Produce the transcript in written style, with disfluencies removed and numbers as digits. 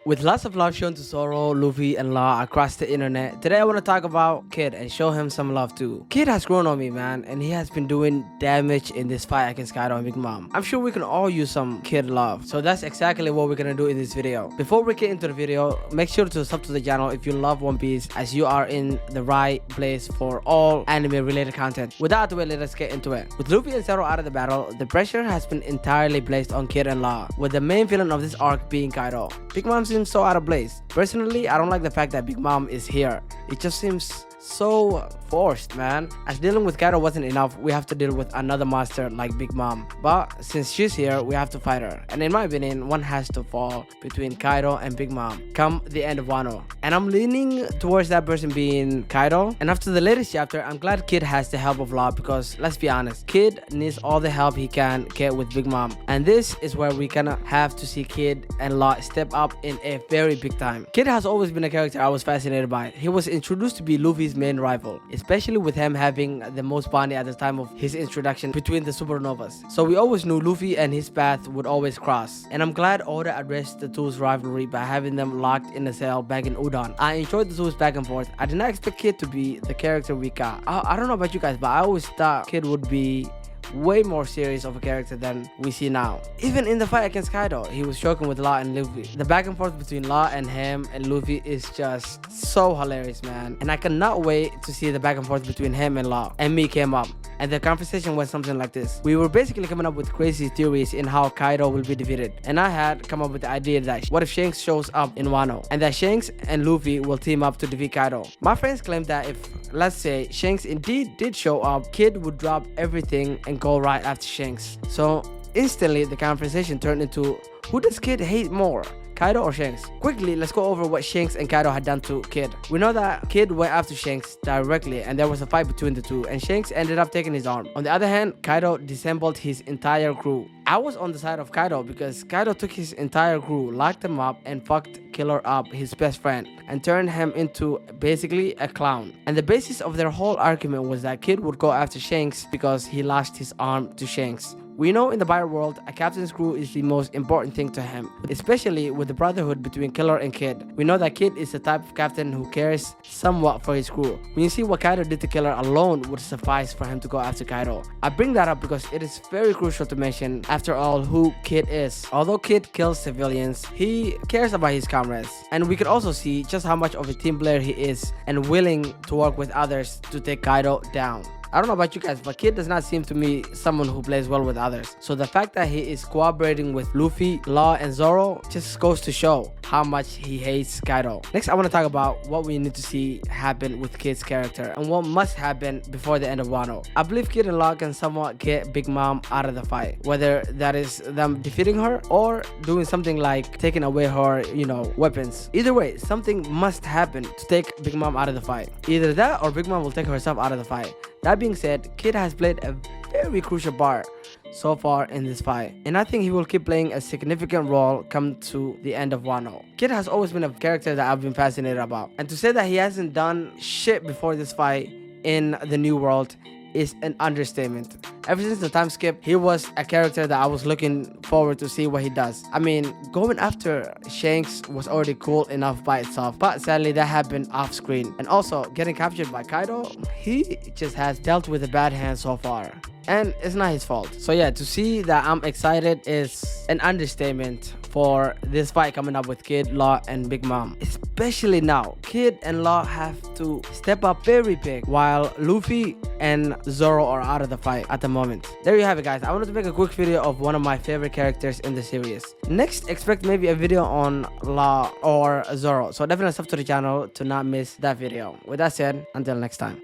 With lots of love shown to Zoro, Luffy, and Law across the internet, today I want to talk about Kid and show him some love too. Kid has grown on me, man, and he has been doing damage in this fight against Kaido and Big Mom. I'm sure we can all use some Kid love, so that's exactly what we're gonna do in this video. Before we get into the video, make sure to sub to the channel if you love One Piece, as you are in the right place for all anime related content. Without the way, let us get into it. With Luffy and Zoro out of the battle, the pressure has been entirely placed on Kid and Law, with the main villain of this arc being Kaido. Big Mom seems so out of place. Personally, I don't like the fact that Big Mom is here. It just seems so forced, man. As dealing with Kaido wasn't enough, we have to deal with another monster like Big Mom. But since she's here, we have to fight her. And in my opinion, one has to fall between Kaido and Big Mom come the end of Wano. And I'm leaning towards that person being Kaido. And after the latest chapter, I'm glad Kid has the help of Law, because let's be honest, Kid needs all the help he can get with Big Mom. And this is where we gonna have to see Kid and Law step up in a very big time. Kid has always been a character I was fascinated by. He was introduced to be Luffy's main rival, especially with him having the most bonding at the time of his introduction between the supernovas. So we always knew Luffy and his path would always cross. And I'm glad Oda addressed the two's rivalry by having them locked in a cell back in Udon. I enjoyed the two's back and forth. I did not expect Kid to be the character we got. I don't know about you guys, but I always thought Kid would be way more serious of a character than we see now. Even in the fight against Kaido, he was joking with Law and Luffy. The back and forth between Law and him and Luffy is just so hilarious, man. And I cannot wait to see the back and forth between him and Law. And me came up, and the conversation went something like this. We were basically coming up with crazy theories in how Kaido will be defeated. And I had come up with the idea that what if Shanks shows up in Wano, and that Shanks and Luffy will team up to defeat Kaido. My friends claimed that if, let's say, Shanks indeed did show up, Kid would drop everything and go right after Shanks. So instantly the conversation turned into, who does Kid hate more, Kaido or Shanks? Quickly, let's go over what Shanks and Kaido had done to Kid. We know that Kid went after Shanks directly, and there was a fight between the two, and Shanks ended up taking his arm. On the other hand, Kaido disassembled his entire crew. I was on the side of Kaido because Kaido took his entire crew, locked them up, and fucked Killer up, his best friend, and turned him into basically a clown. And the basis of their whole argument was that Kid would go after Shanks because he lost his arm to Shanks. We know in the Pirate world, a captain's crew is the most important thing to him, especially with the brotherhood between Killer and Kid. We know that Kid is the type of captain who cares somewhat for his crew. When you see what Kaido did to Killer alone would suffice for him to go after Kaido. I bring that up because it is very crucial to mention, after all, who Kid is. Although Kid kills civilians, he cares about his comrades. And we could also see just how much of a team player he is and willing to work with others to take Kaido down. I don't know about you guys, but Kid does not seem to me someone who plays well with others. So the fact that he is cooperating with Luffy, Law, and Zoro just goes to show how much he hates Kaido. Next, I want to talk about what we need to see happen with Kid's character and what must happen before the end of Wano. I believe Kid and Law can somewhat get Big Mom out of the fight, whether that is them defeating her or doing something like taking away her, weapons. Either way, something must happen to take Big Mom out of the fight. Either that or Big Mom will take herself out of the fight. That being said, Kid has played a very crucial part so far in this fight, and I think he will keep playing a significant role come to the end of Wano. Kid has always been a character that I've been fascinated about, and to say that he hasn't done shit before this fight in the New World is an understatement. Ever since the time skip, he was a character that I was looking forward to see what he does. I mean, going after Shanks was already cool enough by itself, but sadly that happened off screen. And also, getting captured by Kaido, he just has dealt with a bad hand so far. And it's not his fault. So yeah, to see that I'm excited is an understatement for this fight coming up with Kid, Law, and Big Mom. Especially now, Kid and Law have to step up very big while Luffy and Zoro are out of the fight at the moment. There you have it, guys. I wanted to make a quick video of one of my favorite characters in the series. Next, expect maybe a video on Law or Zoro. So definitely sub to the channel to not miss that video. With that said, until next time.